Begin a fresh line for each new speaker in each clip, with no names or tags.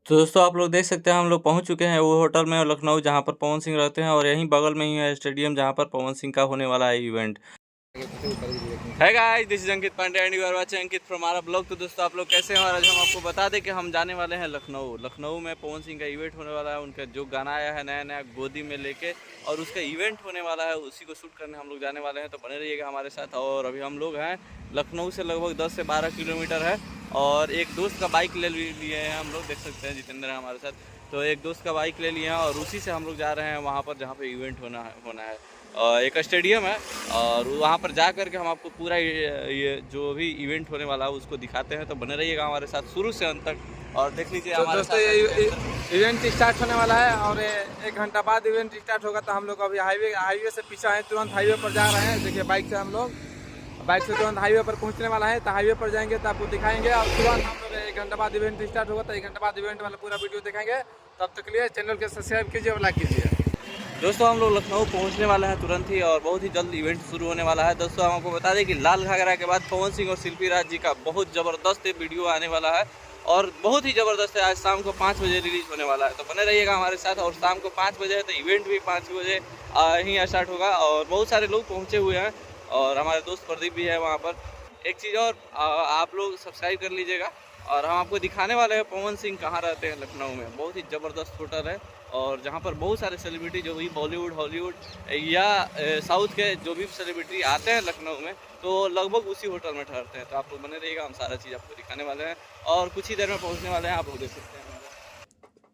तो दोस्तों आप लोग देख सकते हैं हम लोग पहुँच चुके हैं वो होटल में लखनऊ जहाँ पर पवन सिंह रहते हैं और यहीं बगल में ही है स्टेडियम जहाँ पर पवन सिंह का होने वाला है event. Hi guys, this is Ankit Pandey and you are watching Ankit from our blog. तो दोस्तों आप लोग कैसे हैं? और आज हम आपको बता दें कि हम जाने वाले हैं लखनऊ में पवन सिंह का इवेंट होने वाला है। उनका जो गाना आया है नया नया गोदी में लेके, और उसका इवेंट होने वाला है, उसी को शूट करने हम लोग जाने वाले हैं। तो बने रहिएगा हमारे साथ। और अभी हम लोग हैं लखनऊ से लगभग 10 से 12 किलोमीटर है, और एक दोस्त का बाइक ले लिए हैं हम लोग, देख सकते हैं जितेंद्र है हमारे साथ। तो एक दोस्त का बाइक ले लिए हैं और उसी से हम लोग जा रहे हैं वहाँ पर जहाँ पे इवेंट होना है। एक स्टेडियम है, और वहाँ पर जा कर के हम आपको पूरा ये जो भी इवेंट होने वाला है उसको दिखाते हैं। तो बने रहिएगा हमारे साथ शुरू से अंत तक और देख लीजिए।
तो दोस्तों ये इवेंट स्टार्ट होने वाला है और 1 घंटा बाद इवेंट स्टार्ट होगा। तो हम लोग अभी हाईवे से पीछे हैं, तुरंत हाईवे पर जा रहे हैं। देखिए बाइक से हम लोग तुरंत हाईवे पर पहुंचने वाला है। तो हाईवे पर जाएंगे तो आपको दिखाएंगे, और तुरंत हम लोग 1 घंटा बाद इवेंट स्टार्ट होगा। तो 1 घंटा बाद इवेंट वाला पूरा वीडियो दिखाएंगे। तब तक के लिए चैनल के सब्सक्राइब कीजिए और लाइक कीजिए।
दोस्तों हम लोग लखनऊ पहुंचने वाले हैं तुरंत ही, और बहुत ही जल्द इवेंट शुरू होने वाला है। दोस्तों हम आपको बता दें कि लाल घाघरा के बाद पवन सिंह और शिल्पी राज जी का बहुत ज़बरदस्त वीडियो आने वाला है, और बहुत ही ज़बरदस्त है। आज शाम को 5 बजे रिलीज होने वाला है। तो बने रहिएगा हमारे साथ। और शाम को 5 बजे है तो इवेंट भी 5 बजे ही स्टार्ट होगा, और बहुत सारे लोग पहुँचे हुए हैं, और हमारे दोस्त प्रदीप भी है वहाँ पर। एक चीज़ और, आप लोग सब्सक्राइब कर लीजिएगा। और हम आपको दिखाने वाले हैं पवन सिंह कहाँ रहते हैं लखनऊ में। बहुत ही ज़बरदस्त होटल है, और जहाँ पर बहुत सारे सेलिब्रिटी जो भी बॉलीवुड हॉलीवुड या साउथ के जो भी सेलिब्रिटी आते हैं लखनऊ में, तो लगभग उसी होटल में ठहरते हैं। तो आप लोग बने रहिएगा, हम सारा चीज़ आपको दिखाने वाले हैं, और कुछ ही देर में पहुँचने वाले हैं। आप लोग देख सकते हैं।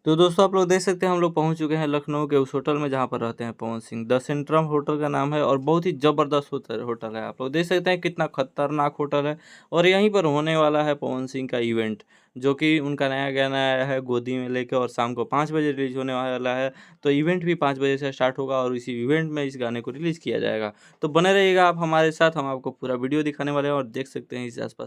तो दोस्तों आप लोग देख सकते हैं हम लोग पहुंच चुके हैं लखनऊ के उस होटल में जहां पर रहते हैं Pawan Singh. The Centrum hotel का नाम है, और बहुत ही ज़बरदस्त होटल है। आप लोग देख सकते हैं कितना खतरनाक होटल है, और यहीं पर होने वाला है पवन सिंह का इवेंट, जो कि उनका नया गाना आया है गोदी में लेके, और शाम को 5 बजे रिलीज होने वाला है। तो इवेंट भी 5 बजे से स्टार्ट होगा, और इसी इवेंट में इस गाने को रिलीज़ किया जाएगा। तो बने रहिएगा आप हमारे साथ, हम आपको पूरा वीडियो दिखाने वाले हैं, और देख सकते हैं इस आसपास